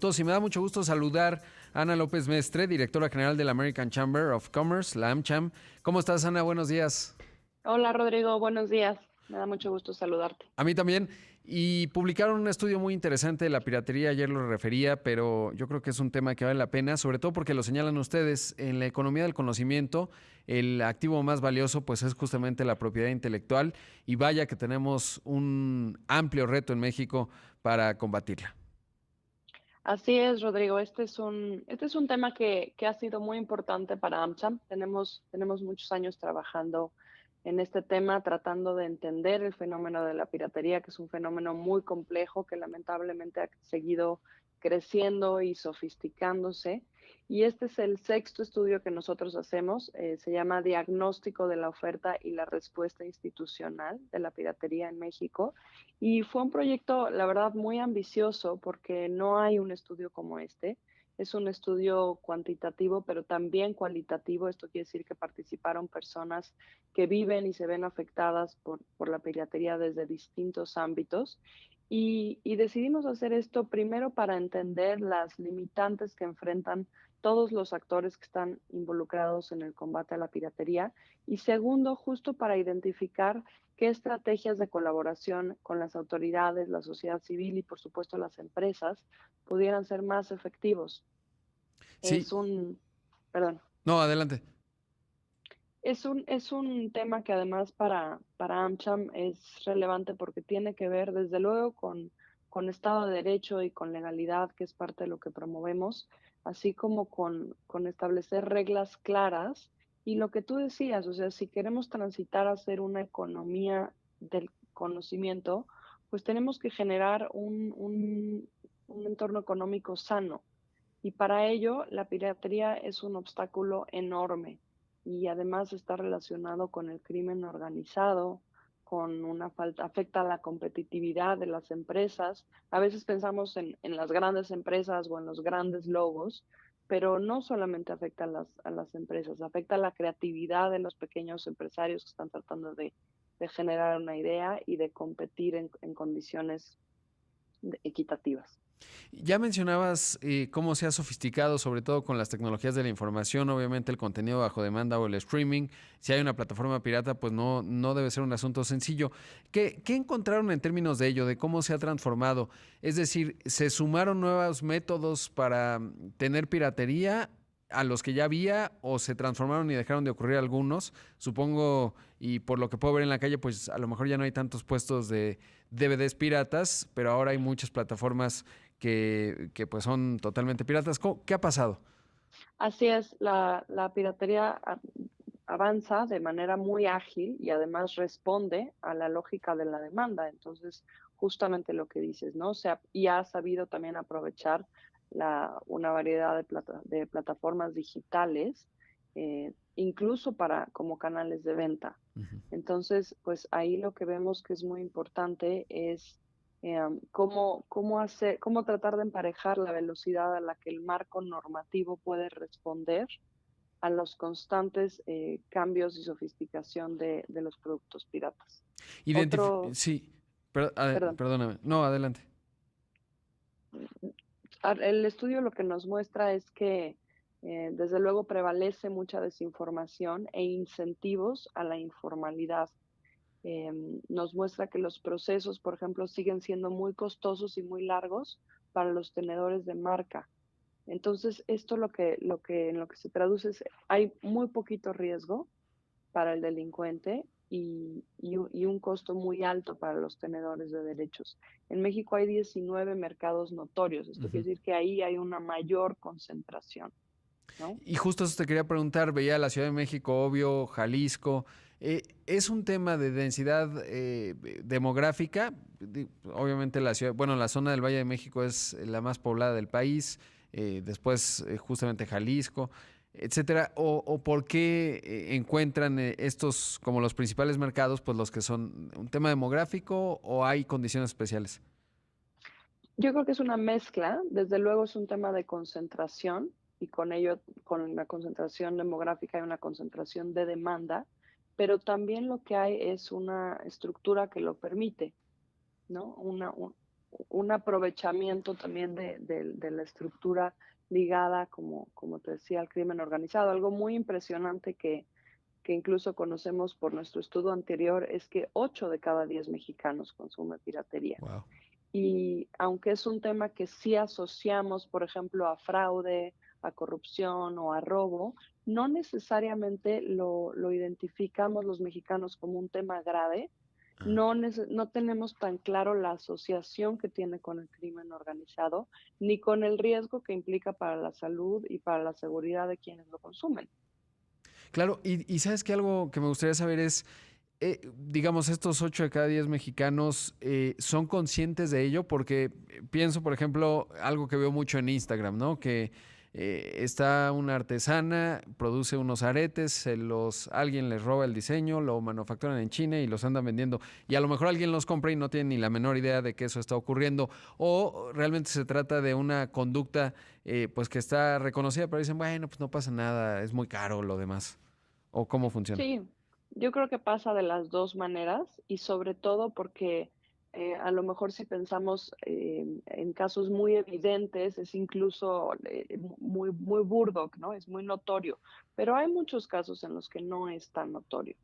Y me da mucho gusto saludar a Ana López Mestre, directora general de la American Chamber of Commerce, la AmCham. ¿Cómo estás, Ana? Buenos días. Hola Rodrigo, buenos días. Me da mucho gusto saludarte. A mí también. Y publicaron un estudio muy interesante de la piratería, ayer lo refería, pero yo creo que es un tema que vale la pena, sobre todo porque lo señalan ustedes, en la economía del conocimiento, el activo más valioso pues es justamente la propiedad intelectual y vaya que tenemos un amplio reto en México para combatirla. Así es, Rodrigo. Este es un tema que ha sido muy importante para AmCham. Tenemos muchos años trabajando en este tema, tratando de entender el fenómeno de la piratería, que es un fenómeno muy complejo que lamentablemente ha seguido creciendo y sofisticándose. Y este es el sexto estudio que nosotros hacemos. Se llama Diagnóstico de la oferta y la respuesta institucional de la piratería en México. Y fue un proyecto, la verdad, muy ambicioso porque no hay un estudio como este. Es un estudio cuantitativo, pero también cualitativo. Esto quiere decir que participaron personas que viven y se ven afectadas por la piratería desde distintos ámbitos. Y decidimos hacer esto primero para entender las limitantes que enfrentan todos los actores que están involucrados en el combate a la piratería. Y segundo, justo para identificar qué estrategias de colaboración con las autoridades, la sociedad civil y por supuesto las empresas pudieran ser más efectivos. Sí, Es un, perdón, no, adelante. es un tema que además para AmCham es relevante porque tiene que ver desde luego con Estado de Derecho y con legalidad, que es parte de lo que promovemos, así como con establecer reglas claras. Y lo que tú decías, o sea, si queremos transitar a ser una economía del conocimiento, pues tenemos que generar un entorno económico sano. Y para ello, la piratería es un obstáculo enorme y además está relacionado con el crimen organizado, con una falta, afecta a la competitividad de las empresas. A veces pensamos en las grandes empresas o en los grandes logos, pero no solamente afecta a las empresas, afecta a la creatividad de los pequeños empresarios que están tratando de generar una idea y de competir en condiciones equitativas. Ya mencionabas cómo se ha sofisticado, sobre todo con las tecnologías de la información, obviamente el contenido bajo demanda o el streaming. Si hay una plataforma pirata, pues no debe ser un asunto sencillo. ¿Qué encontraron en términos de ello, de cómo se ha transformado? Es decir, ¿se sumaron nuevos métodos para tener piratería a los que ya había o se transformaron y dejaron de ocurrir algunos? Supongo, y por lo que puedo ver en la calle, pues a lo mejor ya no hay tantos puestos de DVDs piratas, pero ahora hay muchas plataformas que pues son totalmente piratas. ¿Qué ha pasado? Así es, la piratería avanza de manera muy ágil y además responde a la lógica de la demanda. Entonces, justamente lo que dices, ¿no? Y ha sabido también aprovechar una variedad de plataformas digitales, incluso como canales de venta. Uh -huh. Entonces, pues ahí lo que vemos que es muy importante es cómo tratar de emparejar la velocidad a la que el marco normativo puede responder a los constantes cambios y sofisticación de los productos piratas. Otro, Sí, perdón, perdóname. No, adelante. el estudio lo que nos muestra es que desde luego prevalece mucha desinformación e incentivos a la informalidad. Eh, Nos muestra que los procesos, por ejemplo, siguen siendo muy costosos y muy largos para los tenedores de marca. Entonces, esto en lo que se traduce es, hay muy poquito riesgo para el delincuente y un costo muy alto para los tenedores de derechos. En México hay 19 mercados notorios. Uh Esto -huh. quiere decir que ahí hay una mayor concentración, ¿no? Y justo eso te quería preguntar, veía la Ciudad de México, obvio, Jalisco. ¿Es un tema de densidad demográfica? Obviamente la ciudad, bueno, la zona del Valle de México es la más poblada del país, después justamente Jalisco, etcétera. O por qué encuentran estos como los principales mercados, pues los que son un tema demográfico o hay condiciones especiales? Yo creo que es una mezcla. Desde luego es un tema de concentración y con ello, con la concentración demográfica hay una concentración de demanda, pero también lo que hay es una estructura que lo permite, ¿no? un aprovechamiento también de la estructura ligada, como te decía, al crimen organizado. Algo muy impresionante que incluso conocemos por nuestro estudio anterior es que 8 de cada 10 mexicanos consumen piratería. Wow. Y aunque es un tema que sí asociamos, por ejemplo, a fraude, a corrupción o a robo, no necesariamente lo identificamos los mexicanos como un tema grave. No tenemos tan claro la asociación que tiene con el crimen organizado, ni con el riesgo que implica para la salud y para la seguridad de quienes lo consumen. Claro, y sabes que algo que me gustaría saber es, digamos, estos 8 de cada 10 mexicanos son conscientes de ello, porque pienso, por ejemplo, algo que veo mucho en Instagram, ¿no? Que está una artesana, produce unos aretes, alguien les roba el diseño, lo manufacturan en China y los andan vendiendo. Y a lo mejor alguien los compra y no tiene ni la menor idea de que eso está ocurriendo. O realmente se trata de una conducta pues que está reconocida, pero dicen, bueno, pues no pasa nada, es muy caro lo demás. ¿O cómo funciona? Sí, yo creo que pasa de las 2 maneras y sobre todo porque, a lo mejor si pensamos, en casos muy evidentes, es incluso, muy burdo, ¿no? Es muy notorio, pero hay muchos casos en los que no es tan notorio,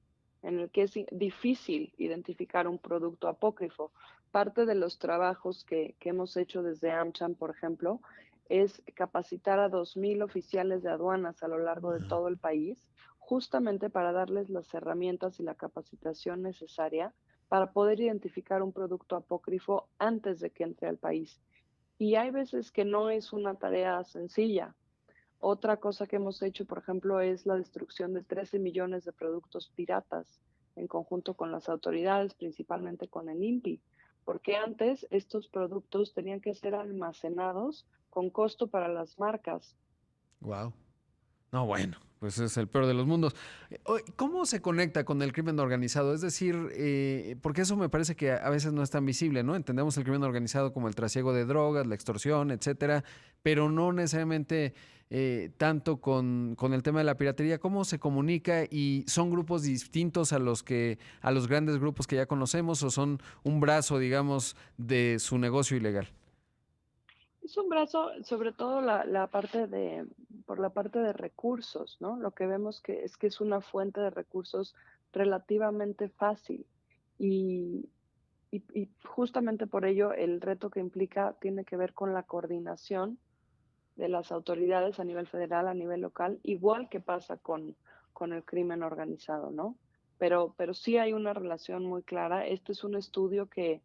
en el que es difícil identificar un producto apócrifo. Parte de los trabajos que hemos hecho desde AmCham, por ejemplo, es capacitar a 2,000 oficiales de aduanas a lo largo de todo el país justamente para darles las herramientas y la capacitación necesaria para poder identificar un producto apócrifo antes de que entre al país. Y hay veces que no es una tarea sencilla. Otra cosa que hemos hecho, por ejemplo, es la destrucción de 13 millones de productos piratas en conjunto con las autoridades, principalmente con el INPI, porque antes estos productos tenían que ser almacenados con costo para las marcas. Wow. No, bueno, pues es el peor de los mundos. ¿Cómo se conecta con el crimen organizado? Es decir, porque eso me parece que a veces no es tan visible, ¿no? Entendemos el crimen organizado como el trasiego de drogas, la extorsión, etcétera, pero no necesariamente tanto con el tema de la piratería. ¿Cómo se comunica y son grupos distintos a los grandes grupos que ya conocemos o son un brazo, digamos, de su negocio ilegal? Es un brazo, sobre todo la parte por la parte de recursos, ¿no? Lo que vemos que es una fuente de recursos relativamente fácil y, y justamente por ello el reto que implica tiene que ver con la coordinación de las autoridades a nivel federal, a nivel local, igual que pasa con el crimen organizado, ¿no? Pero sí hay una relación muy clara. Este es un estudio que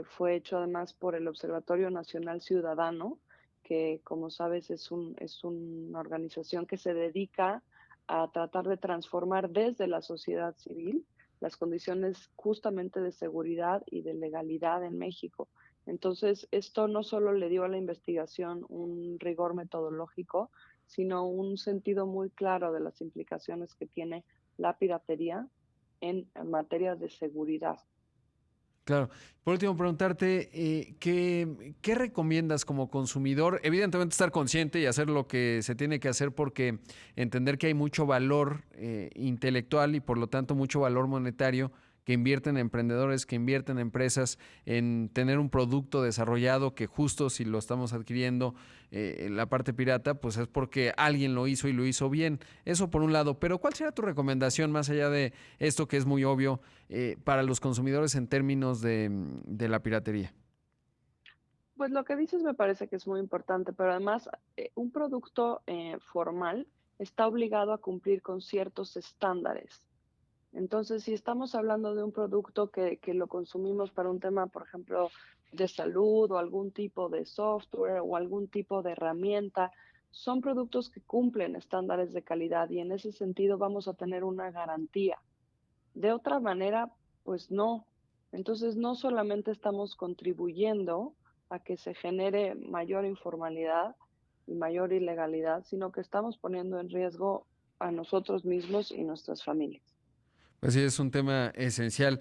fue hecho además por el Observatorio Nacional Ciudadano, que como sabes es una organización que se dedica a tratar de transformar desde la sociedad civil las condiciones justamente de seguridad y de legalidad en México. Entonces, esto no solo le dio a la investigación un rigor metodológico, sino un sentido muy claro de las implicaciones que tiene la piratería en materia de seguridad. Claro. Por último, preguntarte, ¿qué recomiendas como consumidor? Evidentemente estar consciente y hacer lo que se tiene que hacer porque entender que hay mucho valor intelectual y por lo tanto mucho valor monetario que invierten emprendedores, que invierten empresas en tener un producto desarrollado que justo si lo estamos adquiriendo la parte pirata, pues es porque alguien lo hizo y lo hizo bien. Eso por un lado. Pero ¿cuál sería tu recomendación más allá de esto que es muy obvio para los consumidores en términos de la piratería? Pues lo que dices me parece que es muy importante, pero además un producto formal está obligado a cumplir con ciertos estándares. Entonces, si estamos hablando de un producto que lo consumimos para un tema, por ejemplo, de salud o algún tipo de software o algún tipo de herramienta, son productos que cumplen estándares de calidad y en ese sentido vamos a tener una garantía. De otra manera, pues no. Entonces, no solamente estamos contribuyendo a que se genere mayor informalidad y mayor ilegalidad, sino que estamos poniendo en riesgo a nosotros mismos y nuestras familias. Pues sí, es un tema esencial.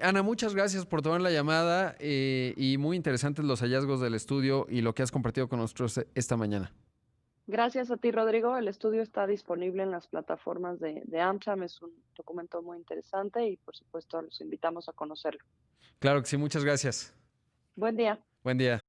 Ana, muchas gracias por tomar la llamada y muy interesantes los hallazgos del estudio y lo que has compartido con nosotros esta mañana. Gracias a ti, Rodrigo. El estudio está disponible en las plataformas de AmCham. Es un documento muy interesante y, por supuesto, los invitamos a conocerlo. Claro que sí, muchas gracias. Buen día. Buen día.